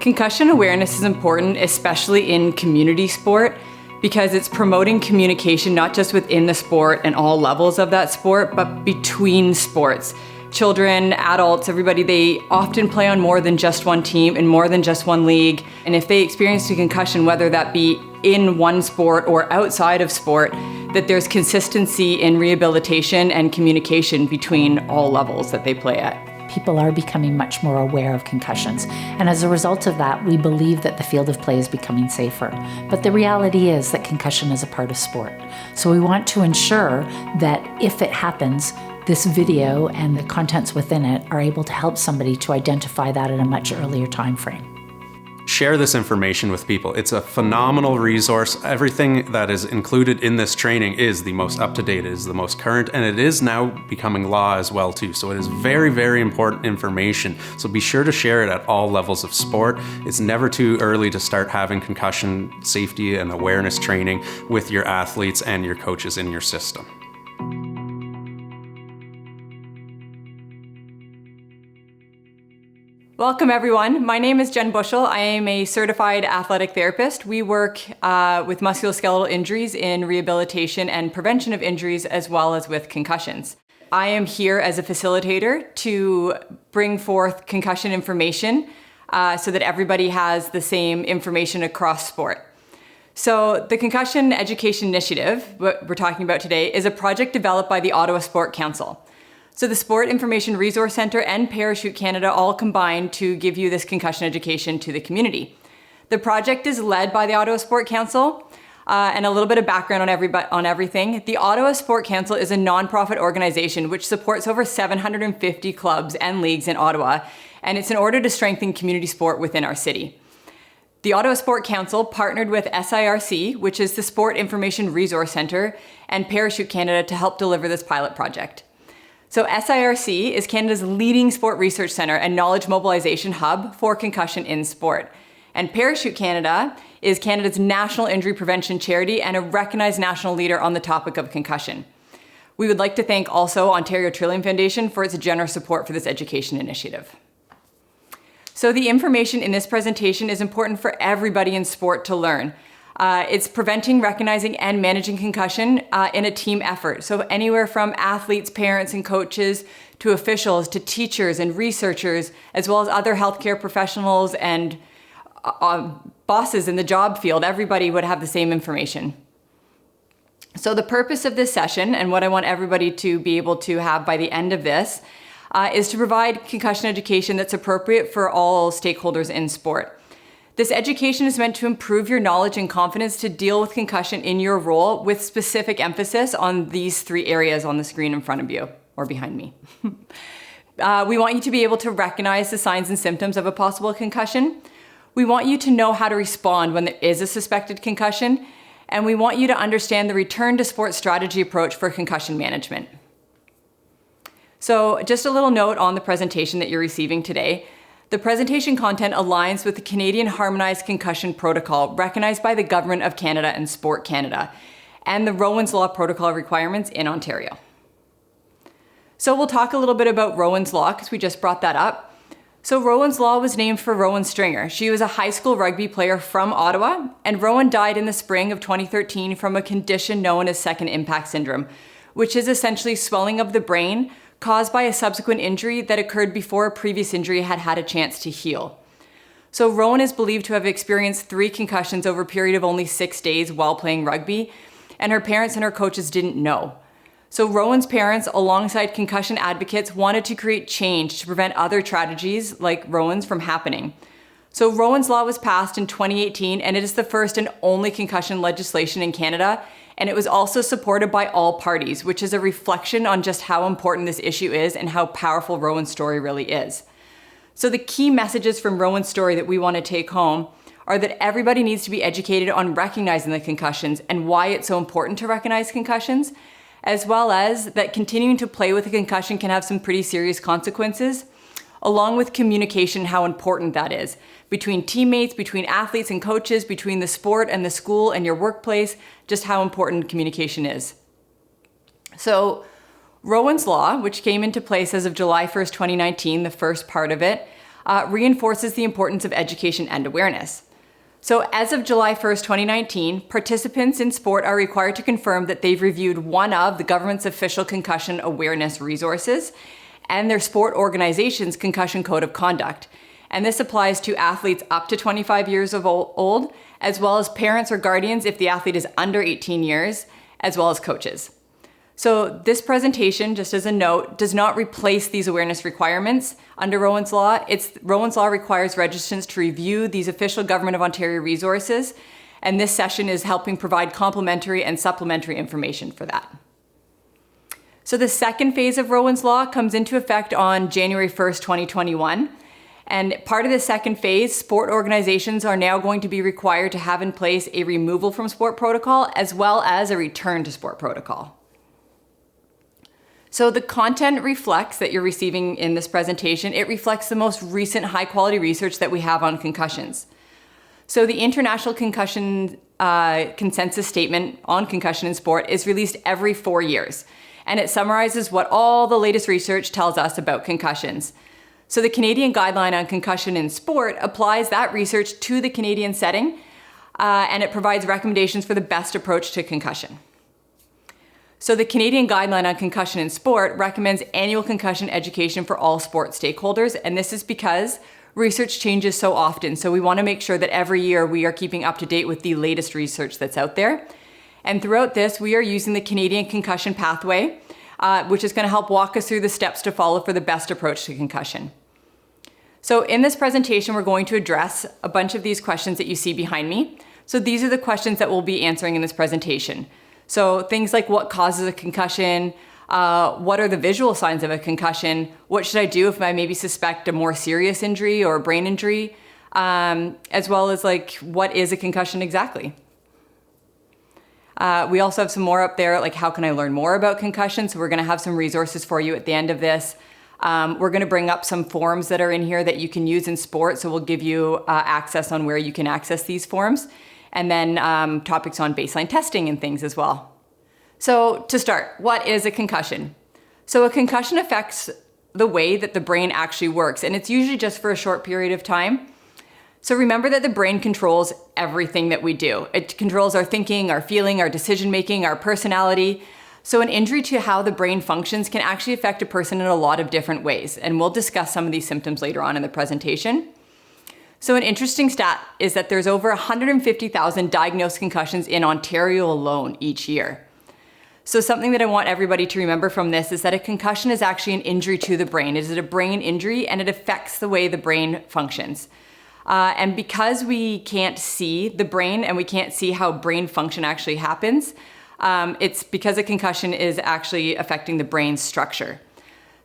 Concussion awareness is important, especially in community sport, because it's promoting communication not just within the sport and all levels of that sport, but between sports. Children, adults, everybody, they often play on more than just one team and more than just one league. And if they experience a concussion, whether that be in one sport or outside of sport, that there's consistency in rehabilitation and communication between all levels that they play at. People are becoming much more aware of concussions. And as a result of that, we believe that the field of play is becoming safer. But the reality is that concussion is a part of sport. So we want to ensure that if it happens, this video and the contents within it are able to help somebody to identify that at a much earlier time frame. Share this information with people. It's a phenomenal resource. Everything that is included in this training is the most up-to-date, is the most current, and it is now becoming law as well too. So it is very, very important information. So be sure to share it at all levels of sport. It's never too early to start having concussion safety and awareness training with your athletes and your coaches in your system. Welcome everyone. My name is Jen Bushell. I am a certified athletic therapist. We work with musculoskeletal injuries in rehabilitation and prevention of injuries as well as with concussions. I am here as a facilitator to bring forth concussion information so that everybody has the same information across sport. So the Concussion Education Initiative, what we're talking about today, is a project developed by the Ottawa Sport Council. So the Sport Information Resource Centre and Parachute Canada all combined to give you this concussion education to the community. The project is led by the Ottawa Sport Council, and a little bit of background on everything. The Ottawa Sport Council is a non-profit organization which supports over 750 clubs and leagues in Ottawa, and it's in order to strengthen community sport within our city. The Ottawa Sport Council partnered with SIRC, which is the Sport Information Resource Centre, and Parachute Canada to help deliver this pilot project. So SIRC is Canada's leading sport research centre and knowledge mobilization hub for concussion in sport. And Parachute Canada is Canada's national injury prevention charity and a recognized national leader on the topic of concussion. We would like to thank also Ontario Trillium Foundation for its generous support for this education initiative. So the information in this presentation is important for everybody in sport to learn. It's preventing, recognizing, and managing concussion in a team effort. So anywhere from athletes, parents, and coaches to officials, to teachers and researchers, as well as other healthcare professionals and bosses in the job field, everybody would have the same information. So the purpose of this session, and what I want everybody to be able to have by the end of this, is to provide concussion education that's appropriate for all stakeholders in sport. This education is meant to improve your knowledge and confidence to deal with concussion in your role with specific emphasis on these three areas on the screen in front of you or behind me. We want you to be able to recognize the signs and symptoms of a possible concussion. We want you to know how to respond when there is a suspected concussion. And we want you to understand the return to sport strategy approach for concussion management. So just a little note on the presentation that you're receiving today. The presentation content aligns with the Canadian Harmonized Concussion Protocol recognized by the Government of Canada and Sport Canada and the Rowan's Law protocol requirements in Ontario. So we'll talk a little bit about Rowan's Law because we just brought that up. So Rowan's Law was named for Rowan Stringer. She was a high school rugby player from Ottawa, and Rowan died in the spring of 2013 from a condition known as second impact syndrome, which is essentially swelling of the brain caused by a subsequent injury that occurred before a previous injury had had a chance to heal. So Rowan is believed to have experienced 3 concussions over a period of only 6 days while playing rugby, and her parents and her coaches didn't know. So Rowan's parents, alongside concussion advocates, wanted to create change to prevent other tragedies like Rowan's from happening. So Rowan's Law was passed in 2018, and it is the first and only concussion legislation in Canada, and it was also supported by all parties, which is a reflection on just how important this issue is and how powerful Rowan's story really is. So the key messages from Rowan's story that we want to take home are that everybody needs to be educated on recognizing the concussions and why it's so important to recognize concussions, as well as that continuing to play with a concussion can have some pretty serious consequences, along with communication, how important that is between teammates, between athletes and coaches, between the sport and the school and your workplace, just how important communication is. So Rowan's Law, which came into place as of July 1st, 2019, the first part of it, reinforces the importance of education and awareness. So as of July 1st, 2019, participants in sport are required to confirm that they've reviewed one of the government's official concussion awareness resources and their sport organization's concussion code of conduct. And this applies to athletes up to 25 years old, as well as parents or guardians if the athlete is under 18 years, as well as coaches. So this presentation, just as a note, does not replace these awareness requirements under Rowan's Law. Rowan's Law requires registrants to review these official Government of Ontario resources, and this session is helping provide complementary and supplementary information for that. So the second phase of Rowan's Law comes into effect on January 1st, 2021. And part of the second phase, sport organizations are now going to be required to have in place a removal from sport protocol as well as a return to sport protocol. So the content reflects that you're receiving in this presentation, it reflects the most recent high quality research that we have on concussions. So the International Concussion Consensus Statement on Concussion in Sport is released every 4 years, and it summarizes what all the latest research tells us about concussions. So the Canadian Guideline on Concussion in Sport applies that research to the Canadian setting, and it provides recommendations for the best approach to concussion. So the Canadian Guideline on Concussion in Sport recommends annual concussion education for all sport stakeholders, and this is because research changes so often. So we want to make sure that every year we are keeping up to date with the latest research that's out there. And throughout this, we are using the Canadian Concussion Pathway, which is going to help walk us through the steps to follow for the best approach to concussion. So in this presentation, we're going to address a bunch of these questions that you see behind me. So these are the questions that we'll be answering in this presentation. So things like what causes a concussion, what are the visual signs of a concussion, what should I do if I maybe suspect a more serious injury or a brain injury, as well as like what is a concussion exactly. We also have some more up there, like how can I learn more about concussion? So we're going to have some resources for you at the end of this. We're going to bring up some forms that are in here that you can use in sport. So we'll give you access on where you can access these forms. And then topics on baseline testing and things as well. So to start, what is a concussion? So a concussion affects the way that the brain actually works, and it's usually just for a short period of time. So remember that the brain controls everything that we do. It controls our thinking, our feeling, our decision-making, our personality. So an injury to how the brain functions can actually affect a person in a lot of different ways, and we'll discuss some of these symptoms later on in the presentation. So an interesting stat is that there's over 150,000 diagnosed concussions in Ontario alone each year. So something that I want everybody to remember from this is that a concussion is actually an injury to the brain. It is a brain injury and it affects the way the brain functions. And because we can't see the brain and we can't see how brain function actually happens, it's because a concussion is actually affecting the brain's structure.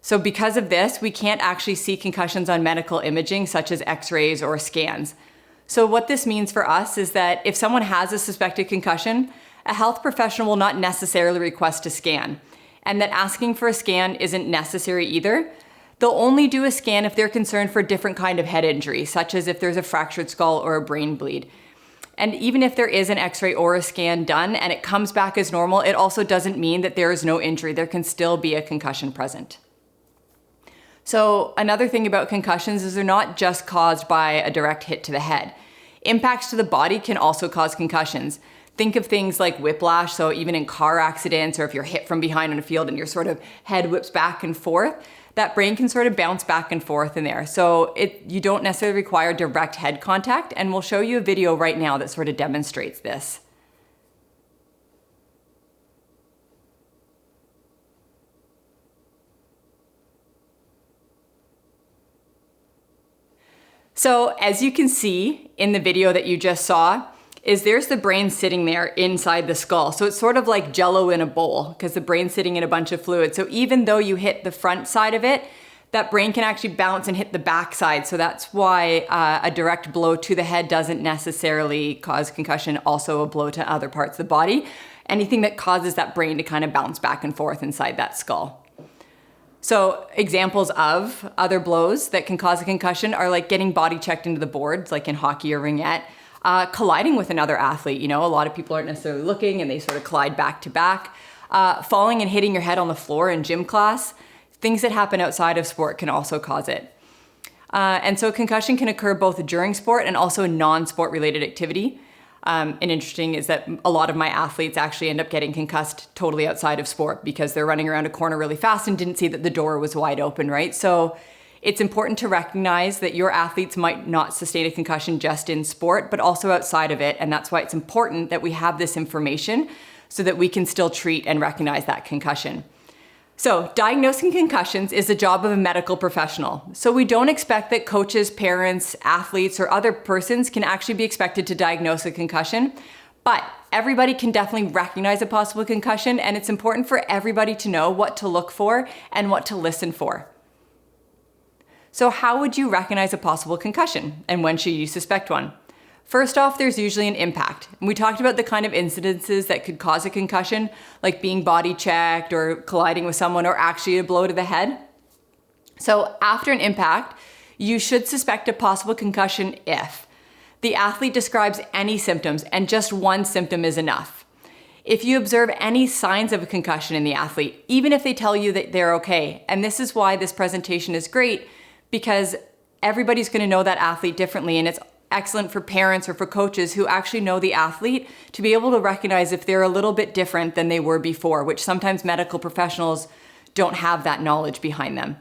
So because of this, we can't actually see concussions on medical imaging such as x-rays or scans. So what this means for us is that if someone has a suspected concussion, a health professional will not necessarily request a scan, and that asking for a scan isn't necessary either. They'll only do a scan if they're concerned for a different kind of head injury, such as if there's a fractured skull or a brain bleed. And even if there is an x-ray or a scan done and it comes back as normal, it also doesn't mean that there is no injury. There can still be a concussion present. So another thing about concussions is they're not just caused by a direct hit to the head. Impacts to the body can also cause concussions. Think of things like whiplash, so even in car accidents or if you're hit from behind on a field and your sort of head whips back and forth, that brain can sort of bounce back and forth in there. So you don't necessarily require direct head contact, and we'll show you a video right now that sort of demonstrates this. So as you can see in the video that you just saw, there's the brain sitting there inside the skull. So it's sort of like jello in a bowl because the brain's sitting in a bunch of fluid. So even though you hit the front side of it, that brain can actually bounce and hit the back side. So that's why a direct blow to the head doesn't necessarily cause concussion, also a blow to other parts of the body. Anything that causes that brain to kind of bounce back and forth inside that skull. So examples of other blows that can cause a concussion are like getting body checked into the boards, like in hockey or ringette, colliding with another athlete. You know, a lot of people aren't necessarily looking and they sort of collide back to back. Falling and hitting your head on the floor in gym class. Things that happen outside of sport can also cause it. And so concussion can occur both during sport and also in non-sport related activity. And interesting is that a lot of my athletes actually end up getting concussed totally outside of sport because they're running around a corner really fast and didn't see that the door was wide open, right? So it's important to recognize that your athletes might not sustain a concussion just in sport, but also outside of it. And that's why it's important that we have this information so that we can still treat and recognize that concussion. So diagnosing concussions is the job of a medical professional. So we don't expect that coaches, parents, athletes, or other persons can actually be expected to diagnose a concussion, but everybody can definitely recognize a possible concussion, and it's important for everybody to know what to look for and what to listen for. So how would you recognize a possible concussion, and when should you suspect one? First off, there's usually an impact. And we talked about the kind of incidences that could cause a concussion, like being body checked or colliding with someone or actually a blow to the head. So after an impact, you should suspect a possible concussion if the athlete describes any symptoms and just one symptom is enough. If you observe any signs of a concussion in the athlete, even if they tell you that they're okay. And this is why this presentation is great, because everybody's going to know that athlete differently, and it's excellent for parents or for coaches who actually know the athlete to be able to recognize if they're a little bit different than they were before, which sometimes medical professionals don't have that knowledge behind them.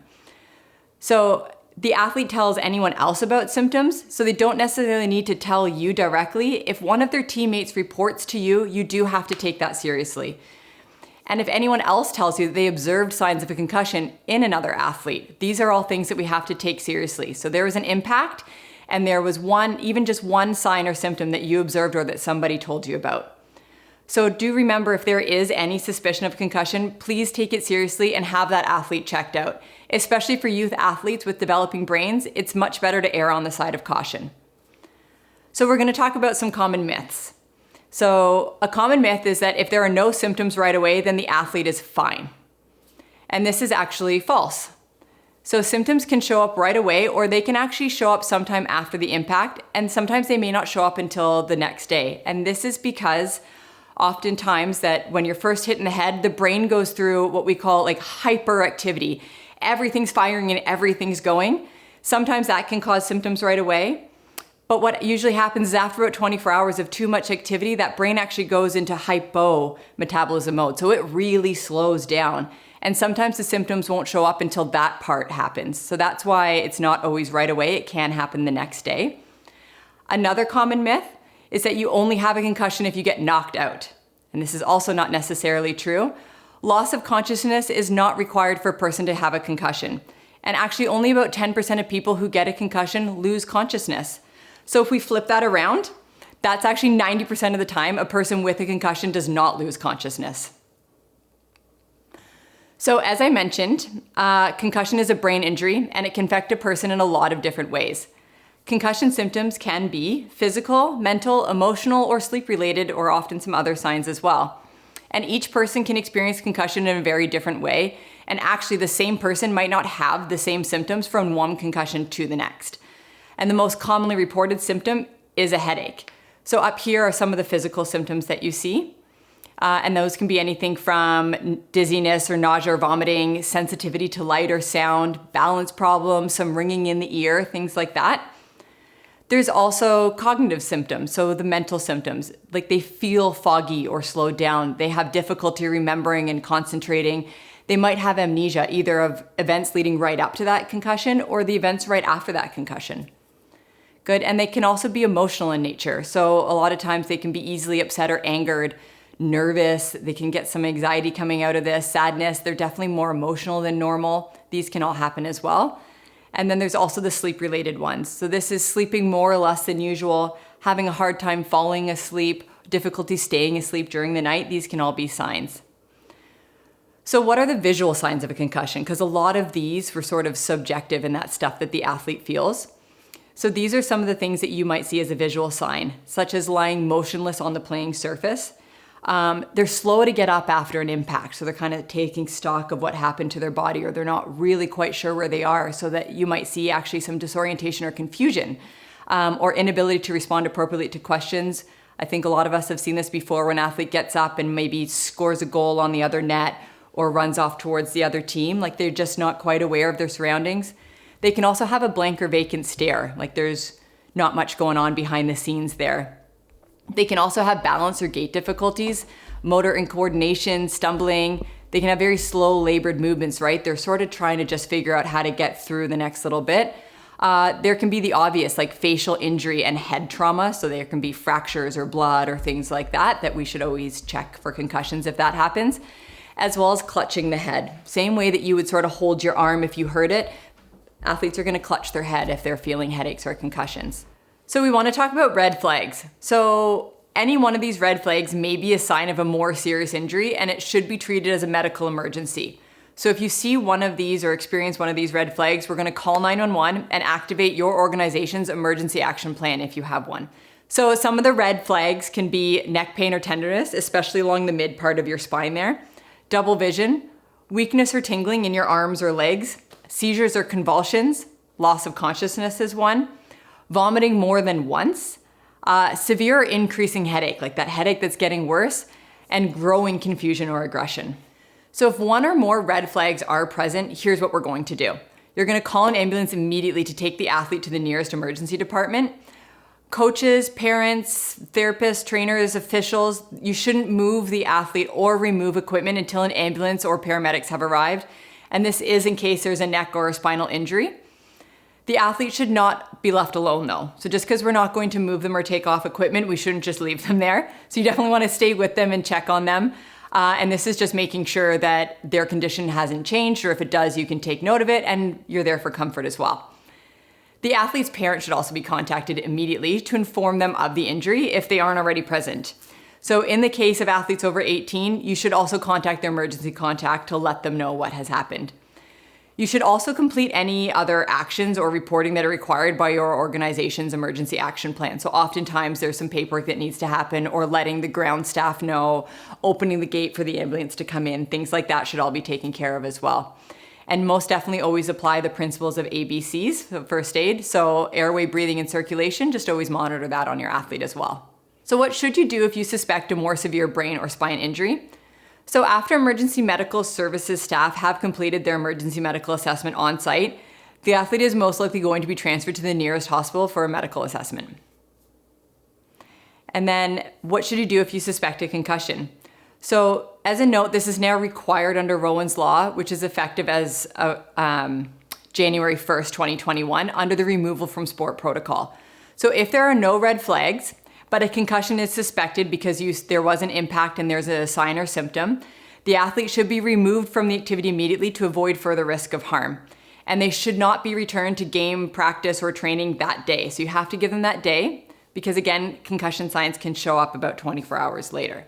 So the athlete tells anyone else about symptoms, so they don't necessarily need to tell you directly. If one of their teammates reports to you, you do have to take that seriously. And if anyone else tells you that they observed signs of a concussion in another athlete, these are all things that we have to take seriously. So there was an impact, and there was even just one sign or symptom that you observed or that somebody told you about. So do remember, if there is any suspicion of concussion, please take it seriously and have that athlete checked out. Especially for youth athletes with developing brains, it's much better to err on the side of caution. So we're going to talk about some common myths. So a common myth is that if there are no symptoms right away, then the athlete is fine. And this is actually false. So symptoms can show up right away, or they can actually show up sometime after the impact, and sometimes they may not show up until the next day. And this is because oftentimes that when you're first hit in the head, the brain goes through what we call like hyperactivity. Everything's firing and everything's going. Sometimes that can cause symptoms right away. But what usually happens is after about 24 hours of too much activity, that brain actually goes into hypo-metabolism mode. So it really slows down. And sometimes the symptoms won't show up until that part happens. So that's why it's not always right away. It can happen the next day. Another common myth is that you only have a concussion if you get knocked out. And this is also not necessarily true. Loss of consciousness is not required for a person to have a concussion. And actually only about 10% of people who get a concussion lose consciousness. So if we flip that around, that's actually 90% of the time a person with a concussion does not lose consciousness. So as I mentioned, concussion is a brain injury and it can affect a person in a lot of different ways. Concussion symptoms can be physical, mental, emotional, or sleep-related, or often some other signs as well. And each person can experience concussion in a very different way. And actually the same person might not have the same symptoms from one concussion to the next. And the most commonly reported symptom is a headache. So up here are some of the physical symptoms that you see. And those can be anything from dizziness or nausea or vomiting, sensitivity to light or sound, balance problems, some ringing in the ear, things like that. There's also cognitive symptoms, so the mental symptoms, like they feel foggy or slowed down. They have difficulty remembering and concentrating. They might have amnesia, either of events leading right up to that concussion or the events right after that concussion. Good, and they can also be emotional in nature. So a lot of times they can be easily upset or angered, nervous. They can get some anxiety coming out of this, sadness. They're definitely more emotional than normal. These can all happen as well. And then there's also the sleep-related ones. So this is sleeping more or less than usual, having a hard time falling asleep, difficulty staying asleep during the night. These can all be signs. So what are the visual signs of a concussion? Because a lot of these were sort of subjective in that stuff that the athlete feels. So these are some of the things that you might see as a visual sign, such as lying motionless on the playing surface. They're slow to get up after an impact, so they're kind of taking stock of what happened to their body, or they're not really quite sure where they are, so that you might see actually some disorientation or confusion, or inability to respond appropriately to questions. I think a lot of us have seen this before when an athlete gets up and maybe scores a goal on the other net or runs off towards the other team, like they're just not quite aware of their surroundings. They can also have a blank or vacant stare, like there's not much going on behind the scenes there. They can also have balance or gait difficulties, motor incoordination, stumbling. They can have very slow labored movements, right? They're sort of trying to just figure out how to get through the next little bit. There can be the obvious, like facial injury and head trauma. So there can be fractures or blood or things like that, that we should always check for concussions if that happens, as well as clutching the head. Same way that you would sort of hold your arm if you hurt it, athletes are going to clutch their head if they're feeling headaches or concussions. So we want to talk about red flags. So any one of these red flags may be a sign of a more serious injury, and it should be treated as a medical emergency. So if you see one of these or experience one of these red flags, we're going to call 911 and activate your organization's emergency action plan if you have one. So some of the red flags can be neck pain or tenderness, especially along the mid part of your spine there, double vision, weakness or tingling in your arms or legs, seizures or convulsions, loss of consciousness is one, vomiting more than once, severe or increasing headache, like that headache that's getting worse, and growing confusion or aggression. So if one or more red flags are present, here's what we're going to do. You're going to call an ambulance immediately to take the athlete to the nearest emergency department. Coaches, parents, therapists, trainers, officials, you shouldn't move the athlete or remove equipment until an ambulance or paramedics have arrived. And this is in case there's a neck or a spinal injury. The athlete should not be left alone though. So just because we're not going to move them or take off equipment, we shouldn't just leave them there. So you definitely want to stay with them and check on them. And this is just making sure that their condition hasn't changed, or if it does, you can take note of it and you're there for comfort as well. The athlete's parent should also be contacted immediately to inform them of the injury if they aren't already present. So in the case of athletes over 18, you should also contact their emergency contact to let them know what has happened. You should also complete any other actions or reporting that are required by your organization's emergency action plan. So oftentimes there's some paperwork that needs to happen, or letting the ground staff know, opening the gate for the ambulance to come in, things like that should all be taken care of as well. And most definitely always apply the principles of ABCs, so first aid. So airway, breathing, and circulation, just always monitor that on your athlete as well. So what should you do if you suspect a more severe brain or spine injury? So after emergency medical services staff have completed their emergency medical assessment on site, the athlete is most likely going to be transferred to the nearest hospital for a medical assessment. And then what should you do if you suspect a concussion? So as a note, this is now required under Rowan's law, which is effective as January 1st, 2021, under the removal from sport protocol. So if there are no red flags, but a concussion is suspected because there was an impact and there's a sign or symptom, the athlete should be removed from the activity immediately to avoid further risk of harm. And they should not be returned to game, practice, or training that day. So you have to give them that day because, again, concussion signs can show up about 24 hours later.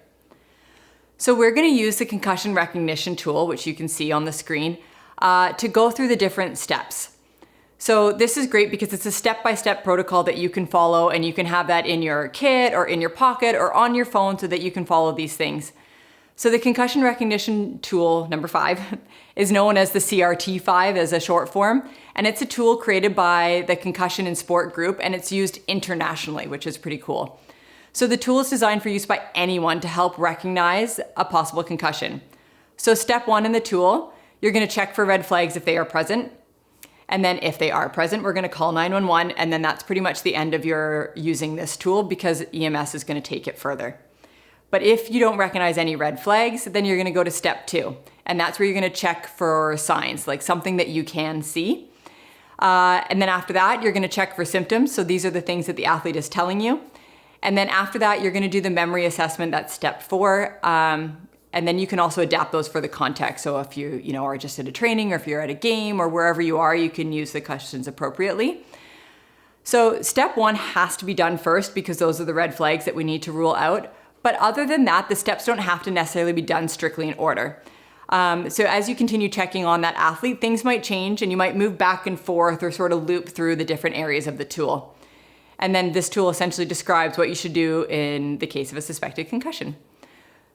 So we're going to use the concussion recognition tool, which you can see on the screen, to go through the different steps. So this is great because it's a step-by-step protocol that you can follow, and you can have that in your kit or in your pocket or on your phone so that you can follow these things. So the concussion recognition tool, number 5, is known as the CRT5 as a short form, and it's a tool created by the Concussion in Sport group, and it's used internationally, which is pretty cool. So the tool is designed for use by anyone to help recognize a possible concussion. So step 1 in the tool, you're going to check for red flags if they are present. And then if they are present, we're going to call 911, and then that's pretty much the end of your using this tool because EMS is going to take it further. But if you don't recognize any red flags, then you're going to go to step 2, and that's where you're going to check for signs, like something that you can see. And then after that, you're going to check for symptoms. So these are the things that the athlete is telling you. And then after that, you're going to do the memory assessment. That's step 4. And then you can also adapt those for the context. So if you are just at a training, or if you're at a game, or wherever you are, you can use the questions appropriately. So step 1 has to be done first because those are the red flags that we need to rule out. But other than that, the steps don't have to necessarily be done strictly in order. So as you continue checking on that athlete, things might change and you might move back and forth or sort of loop through the different areas of the tool. And then this tool essentially describes what you should do in the case of a suspected concussion.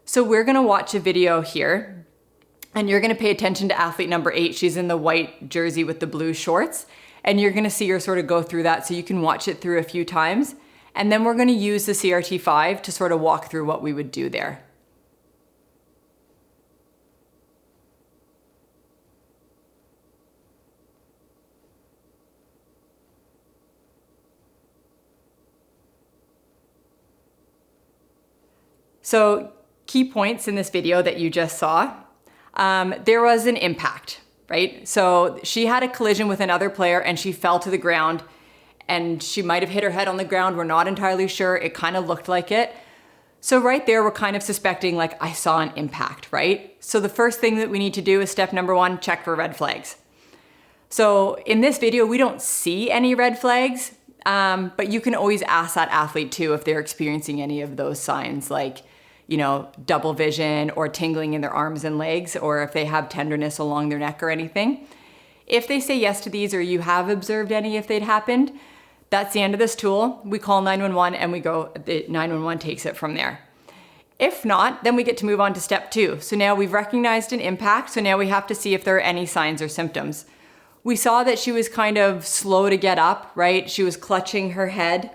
So we're going to watch a video here, and you're going to pay attention to athlete number 8. She's in the white jersey with the blue shorts, and you're going to see her sort of go through that so you can watch it through a few times. And then we're going to use the CRT5 to sort of walk through what we would do there. So key points in this video that you just saw, there was an impact, right? So she had a collision with another player and she fell to the ground, and she might have hit her head on the ground. We're not entirely sure. It kind of looked like it. So right there, we're kind of suspecting like I saw an impact, right? So the first thing that we need to do is step number 1, check for red flags. So in this video, we don't see any red flags, but you can always ask that athlete too if they're experiencing any of those signs, like, you know, double vision or tingling in their arms and legs, or if they have tenderness along their neck or anything. If they say yes to these, or you have observed any if they'd happened, that's the end of this tool. We call 911 and 911 takes it from there. If not, then we get to move on to step 2. So now we've recognized an impact. So now we have to see if there are any signs or symptoms. We saw that she was kind of slow to get up, right? She was clutching her head.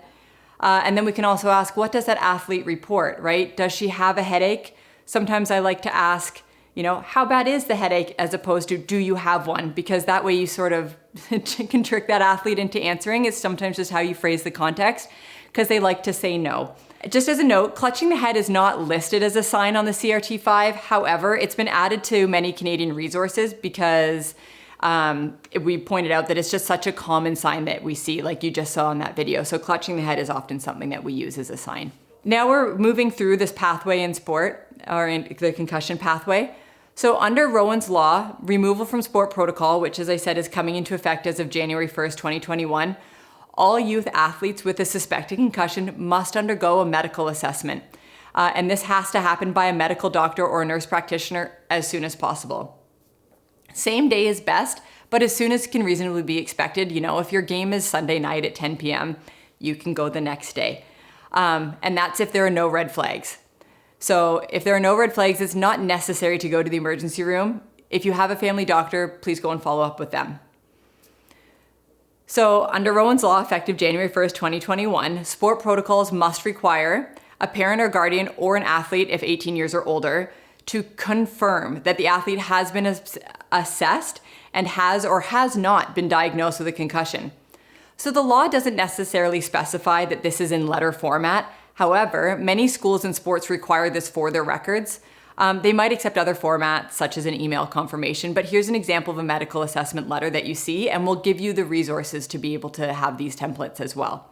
And then we can also ask, what does that athlete report, right? Does she have a headache? Sometimes I like to ask, you know, how bad is the headache, as opposed to, do you have one? Because that way you sort of can trick that athlete into answering. It's sometimes just how you phrase the context, because they like to say no. Just as a note, clutching the head is not listed as a sign on the CRT5. However, it's been added to many Canadian resources because we pointed out that it's just such a common sign that we see, like you just saw in that video. So clutching the head is often something that we use as a sign. Now we're moving through this pathway in sport, or in the concussion pathway. So under Rowan's law, removal from sport protocol, which as I said is coming into effect as of January 1st, 2021, all youth athletes with a suspected concussion must undergo a medical assessment. And this has to happen by a medical doctor or a nurse practitioner as soon as possible. Same day is best, but as soon as can reasonably be expected. You know, if your game is Sunday night at 10 p.m., you can go the next day. And that's if there are no red flags. So if there are no red flags, it's not necessary to go to the emergency room. If you have a family doctor, please go and follow up with them. So under Rowan's law, effective January 1st, 2021, sport protocols must require a parent or guardian or an athlete, if 18 years or older, to confirm that the athlete has been assessed and has or has not been diagnosed with a concussion. So the law doesn't necessarily specify that this is in letter format. However, many schools and sports require this for their records. They might accept other formats, such as an email confirmation, but here's an example of a medical assessment letter that you see, and we'll give you the resources to be able to have these templates as well.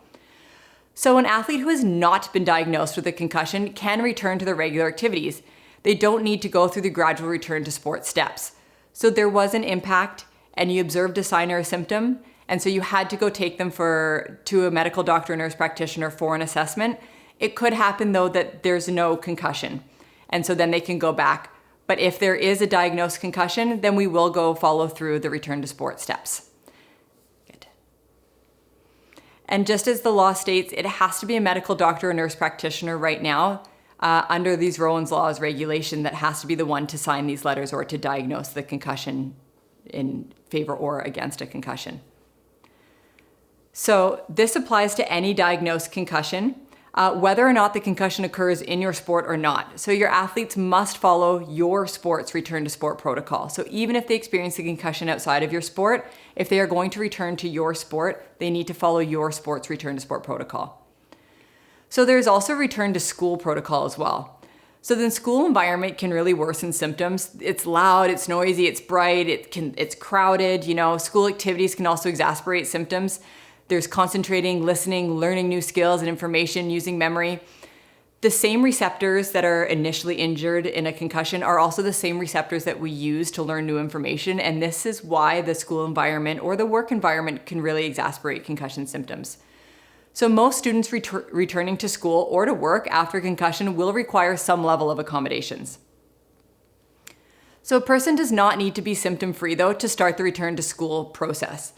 So an athlete who has not been diagnosed with a concussion can return to their regular activities. They don't need to go through the gradual return to sport steps. So there was an impact, and you observed a sign or a symptom, and so you had to go take them to a medical doctor or nurse practitioner for an assessment. It could happen though that there's no concussion, and so then they can go back. But if there is a diagnosed concussion, then we will go follow through the return to sport steps. Good. And just as the law states, it has to be a medical doctor or nurse practitioner right now, under these Rowan's laws regulation, that has to be the one to sign these letters or to diagnose the concussion in favor or against a concussion. So this applies to any diagnosed concussion, whether or not the concussion occurs in your sport or not. So your athletes must follow your sport's return to sport protocol. So even if they experience a concussion outside of your sport, if they are going to return to your sport, they need to follow your sport's return to sport protocol. So there's also return to school protocol as well. So the school environment can really worsen symptoms. It's loud, it's noisy, it's bright, it's crowded. You know, school activities can also exacerbate symptoms. There's concentrating, listening, learning new skills and information, using memory. The same receptors that are initially injured in a concussion are also the same receptors that we use to learn new information. And this is why the school environment or the work environment can really exacerbate concussion symptoms. So most students returning to school or to work after concussion will require some level of accommodations. So a person does not need to be symptom-free though to start the return to school process.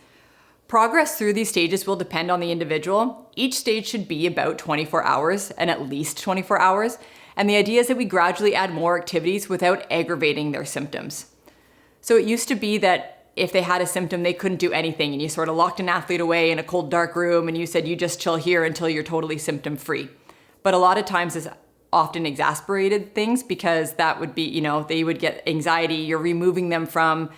Progress through these stages will depend on the individual. Each stage should be about 24 hours and at least 24 hours. And the idea is that we gradually add more activities without aggravating their symptoms. So it used to be that if they had a symptom, they couldn't do anything, and you sort of locked an athlete away in a cold, dark room and you said, you just chill here until you're totally symptom-free. But a lot of times this often exasperated things, because that would be, you know, they would get anxiety. You're removing them from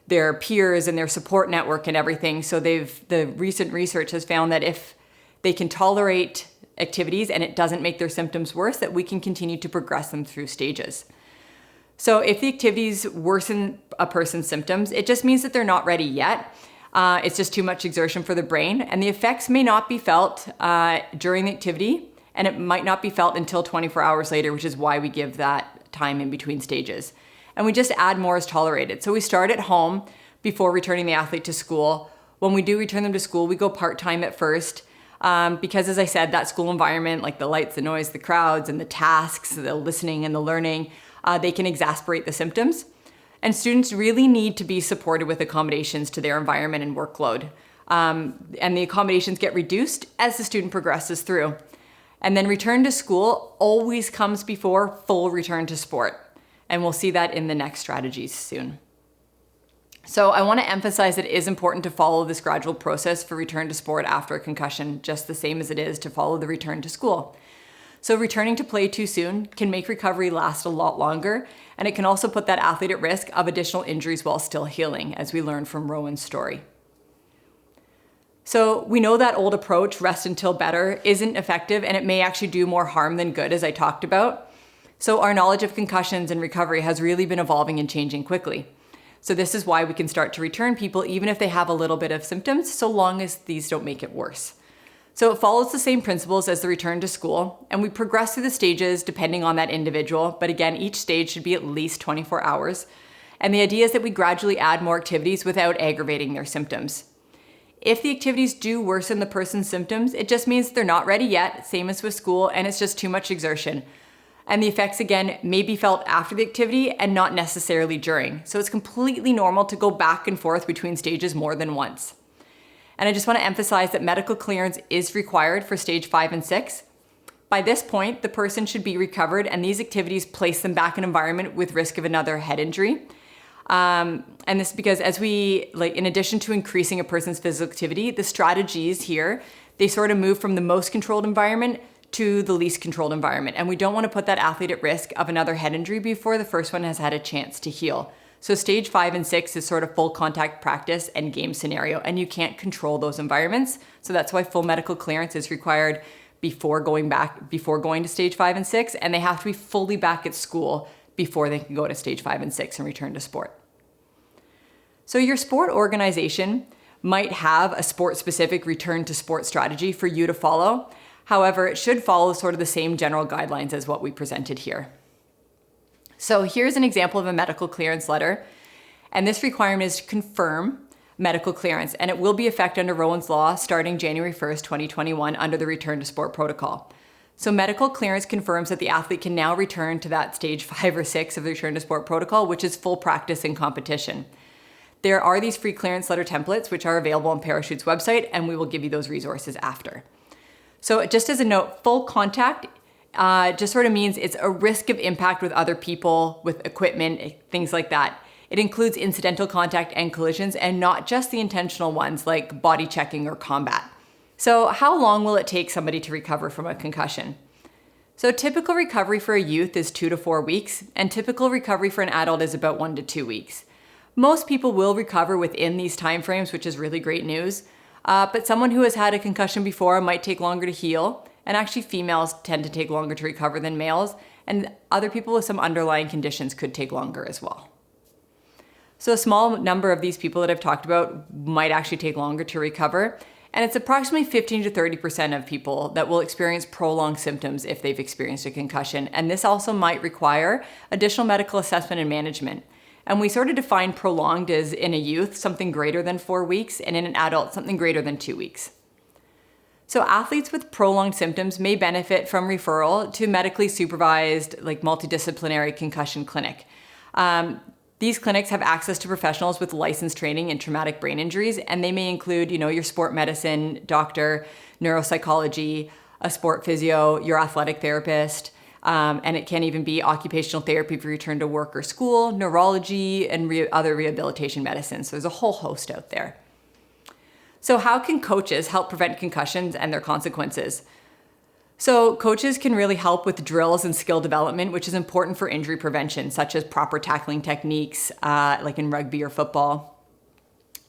their peers and their support network and everything. So the recent research has found that if they can tolerate activities and it doesn't make their symptoms worse, that we can continue to progress them through stages. So if the activities worsen a person's symptoms, it just means that they're not ready yet. It's just too much exertion for the brain, and the effects may not be felt during the activity, and it might not be felt until 24 hours later, which is why we give that time in between stages. And we just add more as tolerated. So we start at home before returning the athlete to school. When we do return them to school, we go part-time at first, because as I said, that school environment, like the lights, the noise, the crowds, and the tasks, the listening and the learning, they can exacerbate the symptoms. And students really need to be supported with accommodations to their environment and workload. And the accommodations get reduced as the student progresses through. And then return to school always comes before full return to sport. And we'll see that in the next strategies soon. So I want to emphasize that it is important to follow this gradual process for return to sport after a concussion, just the same as it is to follow the return to school. So returning to play too soon can make recovery last a lot longer, and it can also put that athlete at risk of additional injuries while still healing, as we learned from Rowan's story. So we know that old approach, rest until better, isn't effective, and it may actually do more harm than good, as I talked about. So our knowledge of concussions and recovery has really been evolving and changing quickly. So this is why we can start to return people even if they have a little bit of symptoms, so long as these don't make it worse. So it follows the same principles as the return to school, and we progress through the stages depending on that individual, but again, each stage should be at least 24 hours. And the idea is that we gradually add more activities without aggravating their symptoms. If the activities do worsen the person's symptoms, it just means they're not ready yet, same as with school, and it's just too much exertion. And the effects, again, may be felt after the activity and not necessarily during. So it's completely normal to go back and forth between stages more than once. And I just want to emphasize that medical clearance is required for stage 5 and 6. By this point, the person should be recovered, and these activities place them back in an environment with risk of another head injury. And this is because in addition to increasing a person's physical activity, the strategies here, they sort of move from the most controlled environment to the least controlled environment. And we don't want to put that athlete at risk of another head injury before the first one has had a chance to heal. So stage 5 and 6 is sort of full contact practice and game scenario, and you can't control those environments. So that's why full medical clearance is required before going to stage 5 and 6, and they have to be fully back at school before they can go to stage 5 and 6 and return to sport. So your sport organization might have a sport-specific return to sport strategy for you to follow. However, it should follow sort of the same general guidelines as what we presented here. So here's an example of a medical clearance letter, and this requirement is to confirm medical clearance, and it will be effective under Rowan's Law starting January 1st, 2021 under the Return to Sport Protocol. So medical clearance confirms that the athlete can now return to that stage 5 or 6 of the Return to Sport Protocol, which is full practice and competition. There are these free clearance letter templates, which are available on Parachute's website, and we will give you those resources after. So just as a note, full contact just sort of means it's a risk of impact with other people, with equipment, things like that. It includes incidental contact and collisions, and not just the intentional ones like body checking or combat. So how long will it take somebody to recover from a concussion? So typical recovery for a youth is 2 to 4 weeks, and typical recovery for an adult is about 1 to 2 weeks. Most people will recover within these timeframes, which is really great news. But someone who has had a concussion before might take longer to heal, and actually females tend to take longer to recover than males, and other people with some underlying conditions could take longer as well. So a small number of these people that I've talked about might actually take longer to recover, and it's approximately 15 to 30% of people that will experience prolonged symptoms if they've experienced a concussion, and this also might require additional medical assessment and management. And we sort of define prolonged as in a youth, something greater than 4 weeks, and in an adult, something greater than 2 weeks. So athletes with prolonged symptoms may benefit from referral to medically supervised, multidisciplinary concussion clinic. These clinics have access to professionals with licensed training in traumatic brain injuries, and they may include, your sport medicine doctor, neuropsychology, a sport physio, your athletic therapist, and it can even be occupational therapy for return to work or school, neurology, and other rehabilitation medicine. So there's a whole host out there. So how can coaches help prevent concussions and their consequences? So coaches can really help with drills and skill development, which is important for injury prevention, such as proper tackling techniques, like in rugby or football.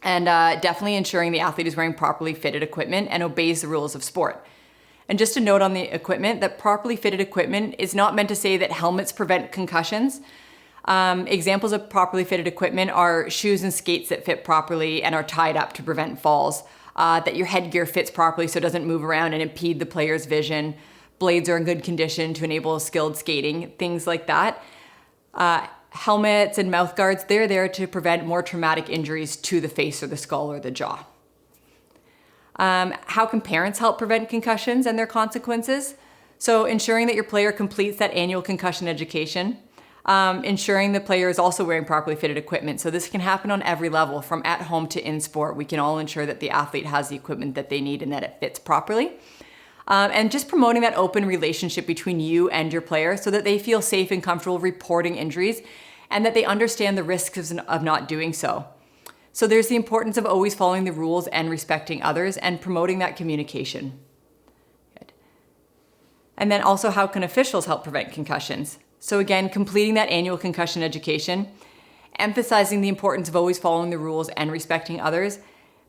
And definitely ensuring the athlete is wearing properly fitted equipment and obeys the rules of sport. And just a note on the equipment, that properly fitted equipment is not meant to say that helmets prevent concussions. Examples of properly fitted equipment are shoes and skates that fit properly and are tied up to prevent falls, that your headgear fits properly so it doesn't move around and impede the player's vision, blades are in good condition to enable skilled skating, things like that. Helmets and mouth guards, they're there to prevent more traumatic injuries to the face or the skull or the jaw. How can parents help prevent concussions and their consequences? So ensuring that your player completes that annual concussion education, ensuring the player is also wearing properly fitted equipment. So this can happen on every level, from at home to in sport. We can all ensure that the athlete has the equipment that they need and that it fits properly. And just promoting that open relationship between you and your player so that they feel safe and comfortable reporting injuries and that they understand the risks of not doing so. So there's the importance of always following the rules and respecting others and promoting that communication. Good. And then also, how can officials help prevent concussions? So again, completing that annual concussion education, emphasizing the importance of always following the rules and respecting others,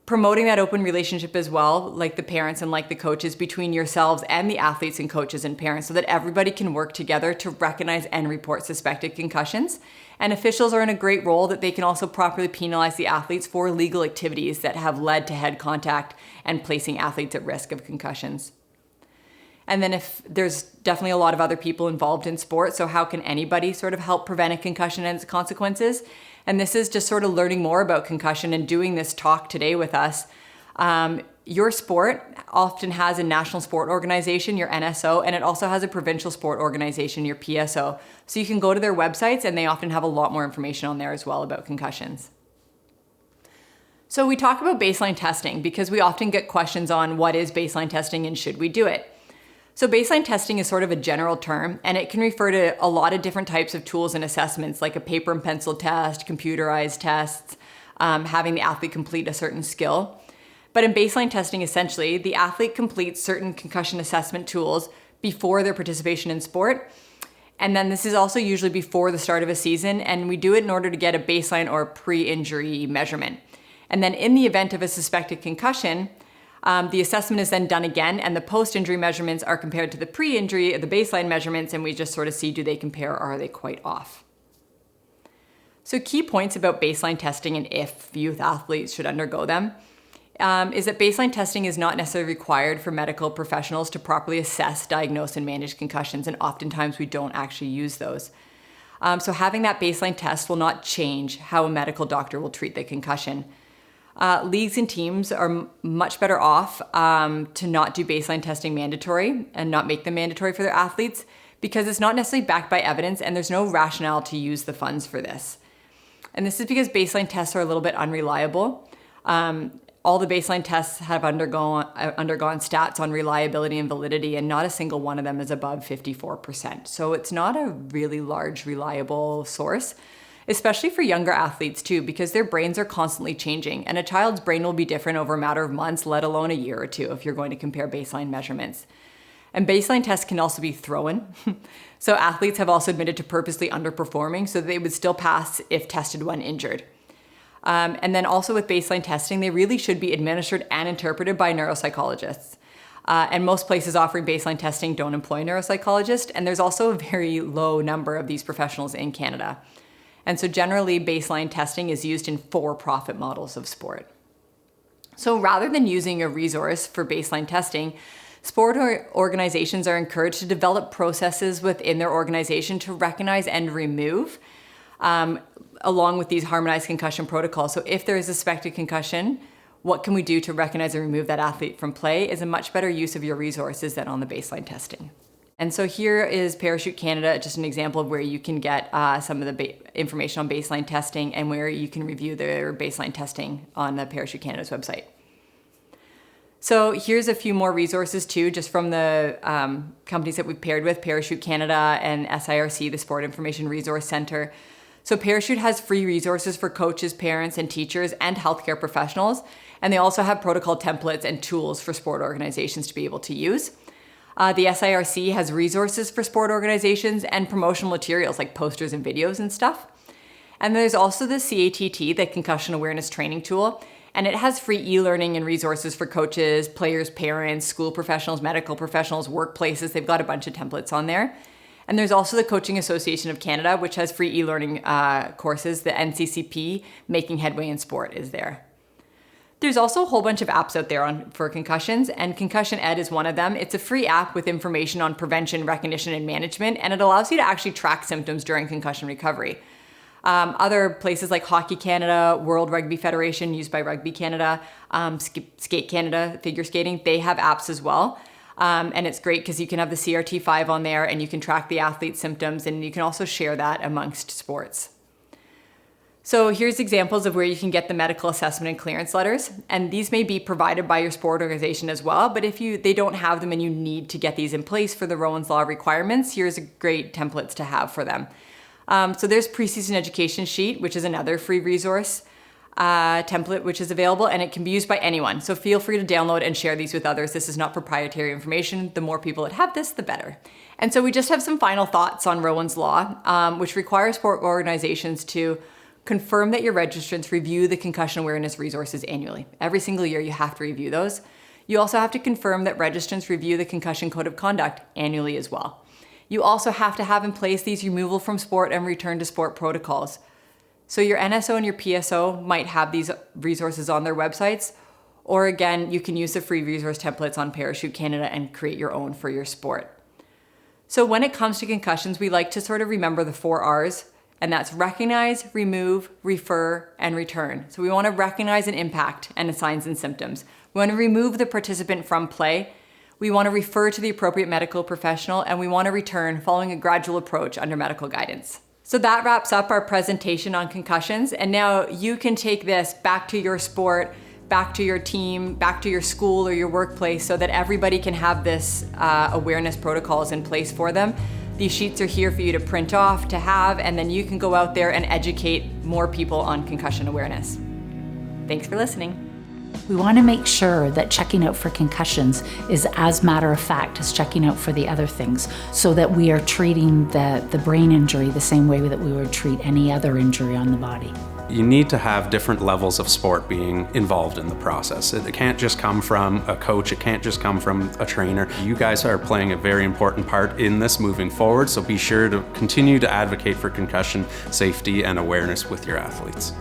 promoting that open relationship as well, like the parents and like the coaches, between yourselves and the athletes and coaches and parents, so that everybody can work together to recognize and report suspected concussions. And officials are in a great role that they can also properly penalize the athletes for illegal activities that have led to head contact and placing athletes at risk of concussions. And then if there's definitely a lot of other people involved in sport, so how can anybody sort of help prevent a concussion and its consequences? And this is just sort of learning more about concussion and doing this talk today with us. Your sport often has a national sport organization, your NSO, and it also has a provincial sport organization, your PSO. So you can go to their websites and they often have a lot more information on there as well about concussions. So we talk about baseline testing because we often get questions on what is baseline testing and should we do it? So baseline testing is sort of a general term, and it can refer to a lot of different types of tools and assessments, like a paper and pencil test, computerized tests, having the athlete complete a certain skill. But in baseline testing, essentially, the athlete completes certain concussion assessment tools before their participation in sport. And then this is also usually before the start of a season, and we do it in order to get a baseline or pre-injury measurement. And then in the event of a suspected concussion, the assessment is then done again, and the post-injury measurements are compared to the pre-injury, the baseline measurements, and we just sort of see, do they compare or are they quite off? So key points about baseline testing and if youth athletes should undergo them is that baseline testing is not necessarily required for medical professionals to properly assess, diagnose, and manage concussions, and oftentimes we don't actually use those. So having that baseline test will not change how a medical doctor will treat the concussion. Leagues and teams are much better off to not do baseline testing mandatory and not make them mandatory for their athletes because it's not necessarily backed by evidence and there's no rationale to use the funds for this. And this is because baseline tests are a little bit unreliable. All the baseline tests have undergone stats on reliability and validity, and not a single one of them is above 54%. So it's not a really large, reliable source, especially for younger athletes too, because their brains are constantly changing, and a child's brain will be different over a matter of months, let alone a year or two, if you're going to compare baseline measurements. And baseline tests can also be thrown. So athletes have also admitted to purposely underperforming so that they would still pass if tested when injured. And then also with baseline testing, they really should be administered and interpreted by neuropsychologists. And most places offering baseline testing don't employ neuropsychologists, and there's also a very low number of these professionals in Canada. And so generally, baseline testing is used in for-profit models of sport. So rather than using a resource for baseline testing, sport organizations are encouraged to develop processes within their organization to recognize and remove, along with these harmonized concussion protocols. So if there is a suspected concussion, what can we do to recognize and remove that athlete from play is a much better use of your resources than on the baseline testing. And so here is Parachute Canada, just an example of where you can get some of the information on baseline testing and where you can review their baseline testing on the Parachute Canada's website. So here's a few more resources too, just from the companies that we've paired with, Parachute Canada and SIRC, the Sport Information Resource Center. So Parachute has free resources for coaches, parents, and teachers and healthcare professionals. And they also have protocol templates and tools for sport organizations to be able to use. The SIRC has resources for sport organizations and promotional materials like posters and videos and stuff. And there's also the CATT, the Concussion Awareness Training Tool. And it has free e-learning and resources for coaches, players, parents, school professionals, medical professionals, workplaces. They've got a bunch of templates on there. And there's also the Coaching Association of Canada, which has free e-learning courses. The NCCP, Making Headway in Sport, is there. There's also a whole bunch of apps out there for concussions, and Concussion Ed is one of them. It's a free app with information on prevention, recognition, and management, and it allows you to actually track symptoms during concussion recovery. Other places like Hockey Canada, World Rugby Federation, used by Rugby Canada, Skate Canada, figure skating, they have apps as well. And it's great because you can have the CRT5 on there and you can track the athlete's symptoms, and you can also share that amongst sports. So here's examples of where you can get the medical assessment and clearance letters. And these may be provided by your sport organization as well, but if they don't have them and you need to get these in place for the Rowan's Law requirements, here's a great templates to have for them. So there's preseason education sheet, which is another free resource template which is available, and it can be used by anyone. So feel free to download and share these with others. This is not proprietary information. The more people that have this, the better. And so we just have some final thoughts on Rowan's Law, which requires sport organizations to confirm that your registrants review the concussion awareness resources annually. Every single year you have to review those. You also have to confirm that registrants review the concussion code of conduct annually as well. You also have to have in place these removal from sport and return to sport protocols. So your NSO and your PSO might have these resources on their websites, or again, you can use the free resource templates on Parachute Canada and create your own for your sport. So when it comes to concussions, we like to sort of remember the 4 R's, and that's recognize, remove, refer, and return. So we want to recognize an impact and the signs and symptoms. We want to remove the participant from play. We want to refer to the appropriate medical professional, and we want to return following a gradual approach under medical guidance. So that wraps up our presentation on concussions, and now you can take this back to your sport, back to your team, back to your school or your workplace so that everybody can have this awareness protocols in place for them. These sheets are here for you to print off, to have, and then you can go out there and educate more people on concussion awareness. Thanks for listening. We want to make sure that checking out for concussions is as matter of fact as checking out for the other things, so that we are treating the brain injury the same way that we would treat any other injury on the body. You need to have different levels of sport being involved in the process. It can't just come from a coach, it can't just come from a trainer. You guys are playing a very important part in this moving forward, so be sure to continue to advocate for concussion safety and awareness with your athletes.